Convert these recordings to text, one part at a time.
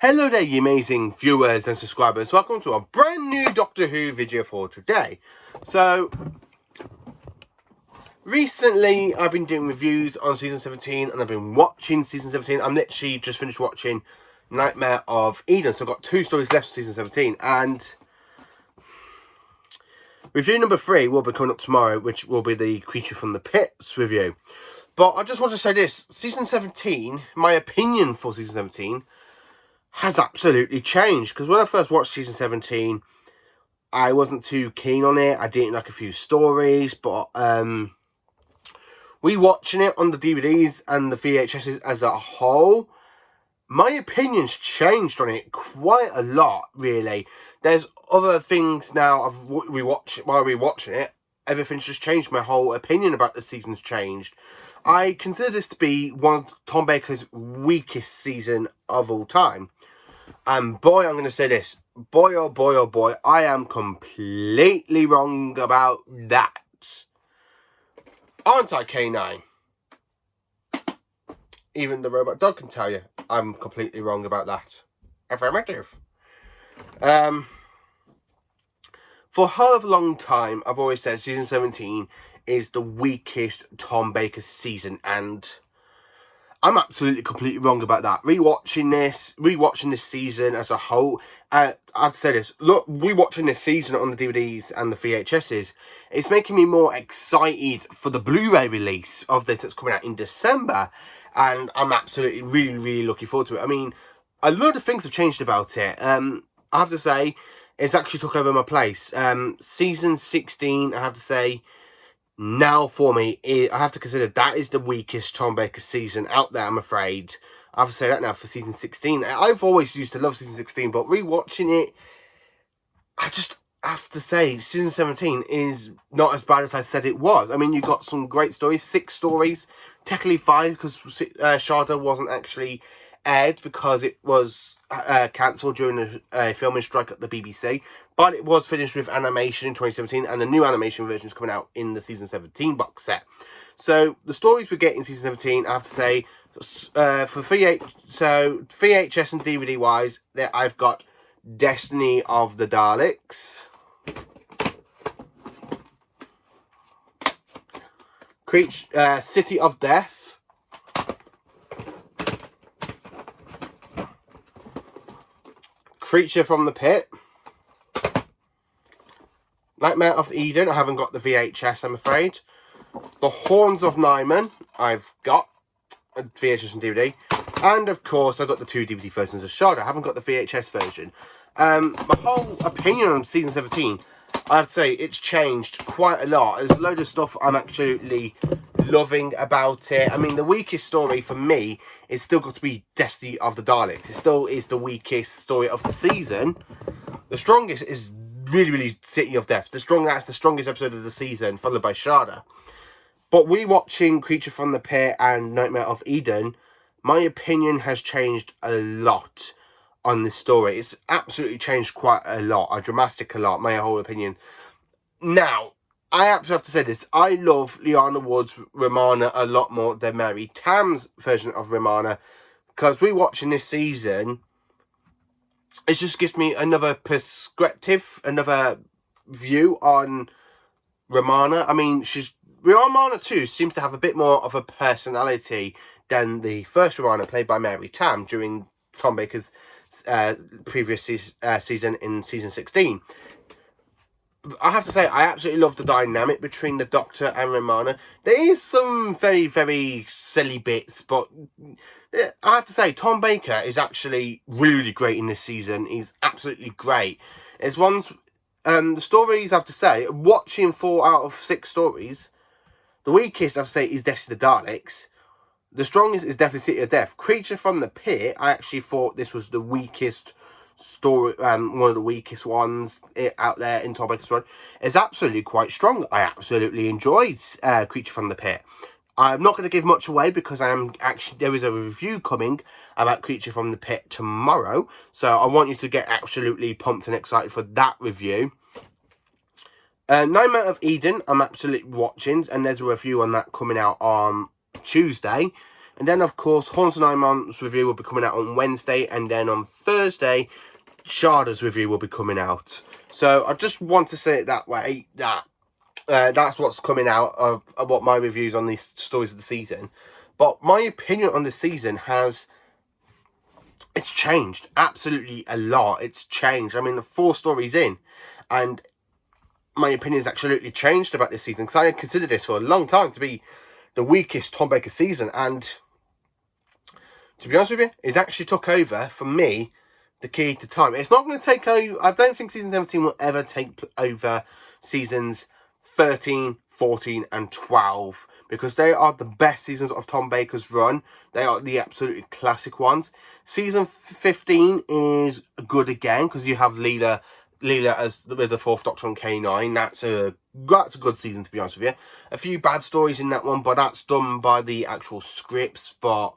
Hello there, you amazing viewers and subscribers. Welcome to a brand new Doctor Who video for today. So, recently I've been doing reviews on Season 17 and I've been watching Season 17. I'm literally just finished watching Nightmare of Eden. So I've got 2 stories left for Season 17. And review number 3 will be coming up tomorrow, which will be the Creature from the Pits review. But I just want to say this. Season 17, my opinion for Season 17... has absolutely changed, because when I first watched Season 17, I wasn't too keen on it. I didn't like a few stories, but rewatching it on the DVDs and the VHSs as a whole, my opinion's changed on it quite a lot, really. There's other things now while rewatching it, everything's just changed. My whole opinion about the season's changed. I consider this to be one of Tom Baker's weakest season of all time. And boy, I'm going to say this. Boy, oh boy, oh boy, I am completely wrong about that. Aren't I, K9? Even the robot dog can tell you I'm completely wrong about that. Affirmative. For a hell of a long time, I've always said Season 17 is the weakest Tom Baker season, and I'm absolutely completely wrong about that. Rewatching this season as a whole, I've said this. Look, rewatching this season on the DVDs and the VHSs, it's making me more excited for the Blu-ray release of this that's coming out in December, and I'm absolutely really looking forward to it. I mean, a lot of things have changed about it. I have to say, it's actually took over my place. Season 16, I have to say, now for me, I have to consider that is the weakest Tom Baker season out there, I'm afraid. I have to say that now for Season 16. I've always used to love Season 16, but rewatching it, I just have to say Season 17 is not as bad as I said it was. I mean, you got some great stories, 6 stories, technically 5, because Sharda wasn't actually aired because it was cancelled during a filming strike at the BBC. But it was finished with animation in 2017, and the new animation version is coming out in the Season 17 box set. So the stories we get in Season 17, I have to say, for VHS and DVD wise, that I've got Destiny of the Daleks, City of Death, Creature from the Pit, Nightmare of Eden. I haven't got the VHS, I'm afraid. The Horns of Nyman, I've got a VHS and DVD. And, of course, I've got the 2 DVD versions of Sharda. I haven't got the VHS version. My whole opinion on Season 17, I have to say, it's changed quite a lot. There's a load of stuff I'm absolutely loving about it. I mean, the weakest story for me is still got to be Destiny of the Daleks. It still is the weakest story of the season. The strongest is really City of Death. That's the strongest episode of the season, followed by Sharda. But rewatching Creature from the Pit and Nightmare of Eden, my opinion has changed a lot on this story. It's absolutely changed quite a lot, dramatic a lot, my whole opinion. Now, I absolutely have to say this. I love Liana Wood's Romana a lot more than Mary Tam's version of Romana, because rewatching this season, it just gives me another perspective, another view on Romana. I mean, Romana 2 seems to have a bit more of a personality than the first Romana, played by Mary Tam during Tom Baker's previous season in Season 16. I have to say, I absolutely love the dynamic between the Doctor and Romana. There is some very silly bits, but I have to say, Tom Baker is actually really great in this season. He's absolutely great. It's the stories, I have to say, watching 4 out of 6 stories, the weakest, I have to say, is Destiny of the Daleks. The strongest is definitely City of Death. Creature from the Pit, I actually thought this was the weakest story, one of the weakest ones out there in Tom Baker's run. It's absolutely quite strong. I absolutely enjoyed Creature from the Pit. I'm not going to give much away because there is a review coming about Creature from the Pit tomorrow, so I want you to get absolutely pumped and excited for that review. Nightmare of Eden, I'm absolutely watching, and there's a review on that coming out on Tuesday. And then, of course, Horns of Nymon's review will be coming out on Wednesday. And then on Thursday, Sharda's review will be coming out. So I just want to say it that way, that that's what's coming out of what my reviews on these stories of the season. But my opinion on the season it's changed absolutely a lot. It's changed. I mean, the 4 stories in, and my opinion has absolutely changed about this season, because I had considered this for a long time to be the weakest Tom Baker season, and to be honest with you, it's actually took over, for me, the key to time. It's not going to take over. I don't think season 17 will ever take over seasons 13, 14 and 12, because they are the best seasons of Tom Baker's run. They are the absolutely classic ones. Season 15 is good again, because you have Leela as with the 4th Doctor on K9. That's a good season, to be honest with you. A few bad stories in that one, but that's done by the actual scripts. But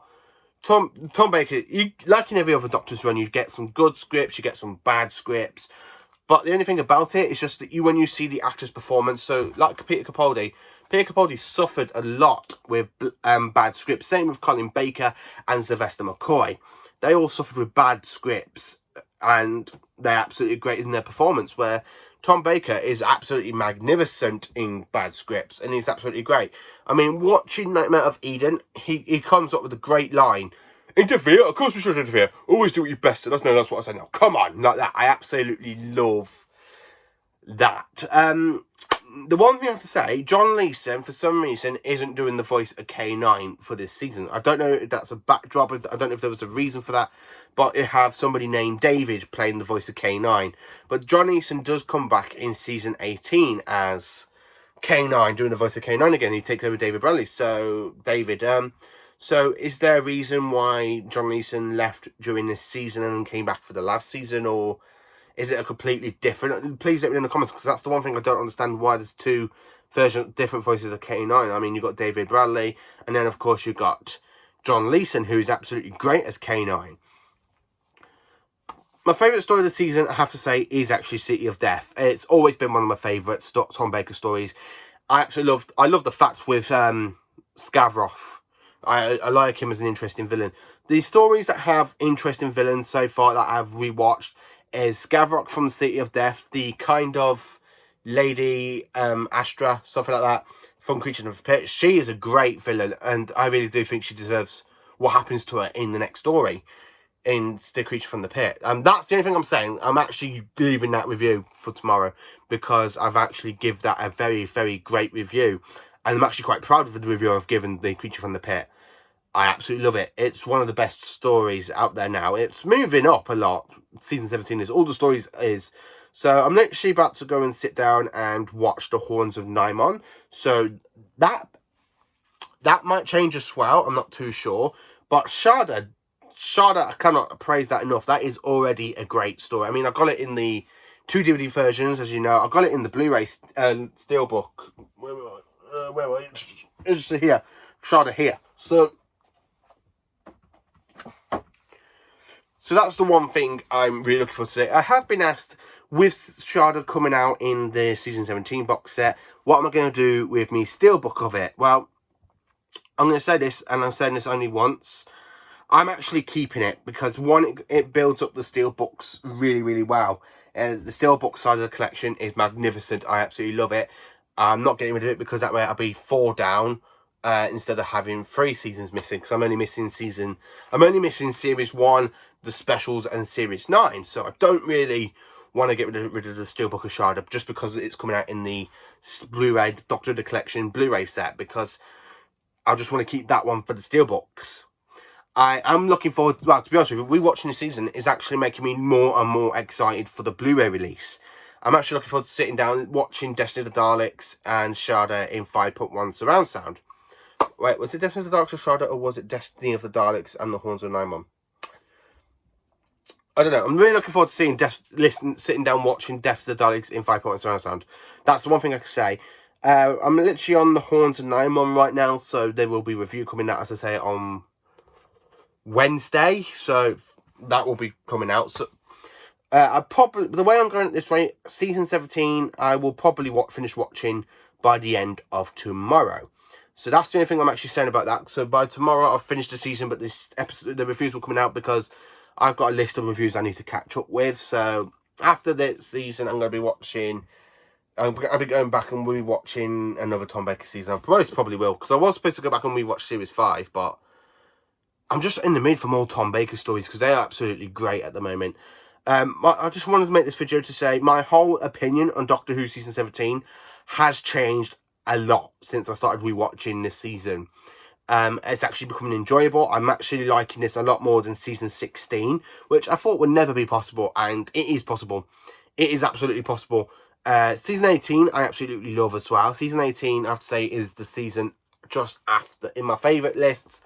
Tom Baker, like in every other Doctor's run, you get some good scripts, you get some bad scripts. But the only thing about it is just that when you see the actor's performance, so like Peter Capaldi suffered a lot with bad scripts. Same with Colin Baker and Sylvester McCoy. They all suffered with bad scripts, and they're absolutely great in their performance, where Tom Baker is absolutely magnificent in bad scripts, and he's absolutely great. I mean, watching Nightmare of Eden, he comes up with a great line. Interfere? Of course we should interfere. Always do what you best. That's what I say now. Come on, like that. I absolutely love that. The one thing I have to say, John Leeson, for some reason, isn't doing the voice of K9 for this season. I don't know if that's a backdrop. I don't know if there was a reason for that. But it have somebody named David playing the voice of K9. But John Leeson does come back in season 18 as K9, doing the voice of K9 again. He takes over David Bradley. So, David, so is there a reason why John Leeson left during this season and came back for the last season, or is it a completely different? Please let me know in the comments, because that's the one thing I don't understand, why there's 2 different voices of K9. I mean, you've got David Bradley, and then of course you've got John Leeson, who is absolutely great as K9. My favourite story of the season, I have to say, is actually City of Death. It's always been one of my favourites Tom Baker stories. I love the fact with Skavroff. I like him as an interesting villain. The stories that have interesting villains so far that I've rewatched is Skavrock from City of Death, the kind of Lady Astra, something like that, from Creature of the Pit. She is a great villain, and I really do think she deserves what happens to her in the next story, in The Creature from the Pit. That's the only thing I'm saying. I'm actually leaving that review for tomorrow, because I've actually give that a very, very great review. And I'm actually quite proud of the review I've given The Creature from the Pit. I absolutely love it. It's one of the best stories out there now. It's moving up a lot. Season 17 is all the stories is. So I'm literally about to go and sit down and watch The Horns of Nymon. So that might change as well. I'm not too sure. But Sharda, I cannot praise that enough. That is already a great story. I mean, I got it in the 2 DVD versions, as you know. I got it in the Blu-ray Steelbook. Where were I? It's here. Sharda here. So that's the one thing I'm really looking forward to see. I have been asked, with Sharda coming out in the Season 17 box set, what am I going to do with me steelbook of it? Well, I'm going to say this, and I'm saying this only once. I'm actually keeping it, because one, it builds up the steelbooks really, really well. And the steelbook side of the collection is magnificent. I absolutely love it. I'm not getting rid of it, because that way I'll be 4 down. Instead of having 3 seasons missing, because I'm only missing series 1, the specials, and series 9. So I don't really want to get rid of the Steelbook of Sharda, just because it's coming out in the Blu-ray Doctor of the Collection Blu-ray set, because I just want to keep that one for the Steelbooks. I am looking forward, well, to be honest with you, rewatching the season is actually making me more and more excited for the Blu-ray release. I'm actually looking forward to sitting down, watching Destiny of the Daleks and Sharda in 5.1 surround sound. Wait, was it Destiny of the Daleks or Sharda, or was it Destiny of the Daleks and the Horns of Nymon? I don't know. I'm really looking forward to seeing sitting down watching Death of the Daleks in 5.1 surround sound. That's the one thing I can say. I'm literally on the Horns of Nymon right now, so there will be review coming out, as I say, on Wednesday. So that will be coming out. So the way I'm going at this rate, season 17, I will probably finish watching by the end of tomorrow. So that's the only thing I'm actually saying about that. So by tomorrow I'll finish the season, but this episode, the reviews will come out because I've got a list of reviews I need to catch up with. So after this season, I'm going to be watching. I'll be going back and we'll be watching another Tom Baker season. I most probably will, because I was supposed to go back and rewatch Series 5, but I'm just in the mood for more Tom Baker stories because they are absolutely great at the moment. I just wanted to make this video to say my whole opinion on Doctor Who Season 17 has changed a lot since I started rewatching this season. It's actually becoming enjoyable. I'm actually liking this a lot more than Season 16, which I thought would never be possible, and it is possible. It is absolutely possible. Season 18, I absolutely love as well. Season 18, I have to say, is the season just after, in my favourite lists.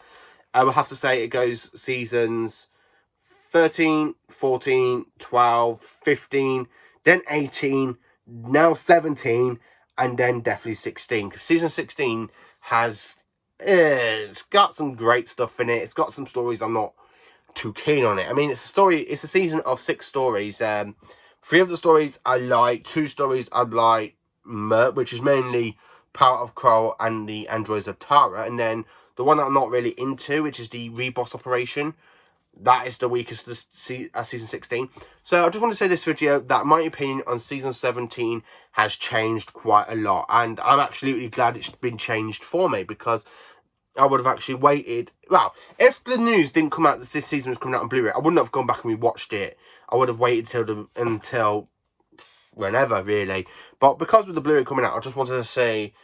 I will have to say it goes seasons 13, 14, 12, 15, then 18, now 17, and then definitely 16. Because season 16 has, it's got some great stuff in it. It's got some stories I'm not too keen on it. I mean, it's a season of 6 stories. 3 of the stories I like, 2 stories I like, which is mainly Power of Kroll and the Androids of Tara, and then the one that I'm not really into, which is the Reboss Operation. That is the weakest of season 16. So I just want to say this video that my opinion on season 17 has changed quite a lot, and I'm absolutely glad it's been changed for me, because I would have actually waited. Well, if the news didn't come out that this season was coming out on Blu-ray, I wouldn't have gone back and rewatched it. I would have waited until whenever, really. But because with the Blu-ray coming out, I just wanted to say,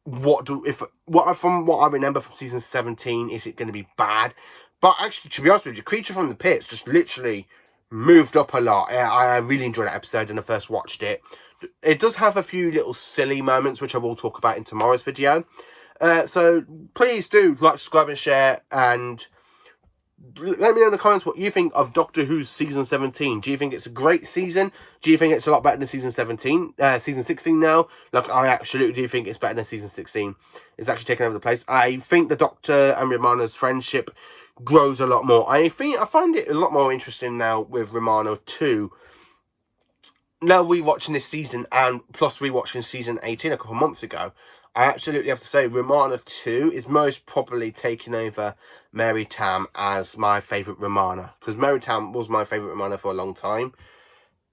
from what I remember from season 17, is it going to be bad? But actually, to be honest with you, Creature from the Pits just literally moved up a lot. I really enjoyed that episode when I first watched it. It does have a few little silly moments, which I will talk about in tomorrow's video. So please do like, subscribe and share, and let me know in the comments what you think of Doctor Who's season 17. Do you think it's a great season? Do you think it's a lot better than season 17? Season 16 now? Like, I absolutely do think it's better than season 16. It's actually taken over the place. I think the Doctor and Romana's friendship grows a lot more. I find it a lot more interesting now with Romana too. Now rewatching this season, and plus rewatching season 18 a couple of months ago, I absolutely have to say Romana 2 is most probably taking over Mary Tam as my favourite Romana. Because Mary Tam was my favourite Romana for a long time.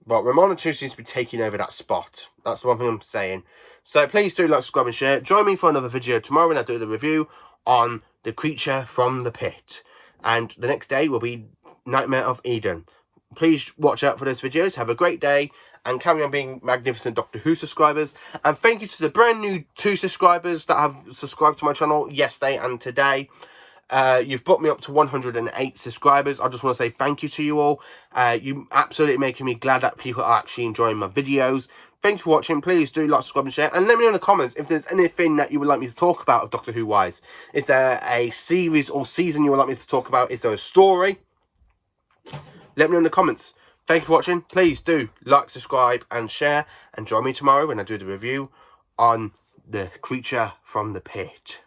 But Romana 2 seems to be taking over that spot. That's the one thing I'm saying. So please do like, subscribe and share. Join me for another video tomorrow when I do the review on The Creature from the Pit. And the next day will be Nightmare of Eden. Please watch out for those videos. Have a great day, and carry on being magnificent Doctor Who subscribers. And thank you to the brand new 2 subscribers that have subscribed to my channel yesterday and today. You've brought me up to 108 subscribers. I just want to say thank you to you all. You absolutely making me glad that people are actually enjoying my videos. Thank you for watching. Please do like, subscribe and share. And let me know in the comments if there's anything that you would like me to talk about of Doctor Who wise. Is there a series or season you would like me to talk about? Is there a story? Let me know in the comments. Thank you for watching. Please do like, subscribe and share. And join me tomorrow when I do the review on The Creature from the Pit.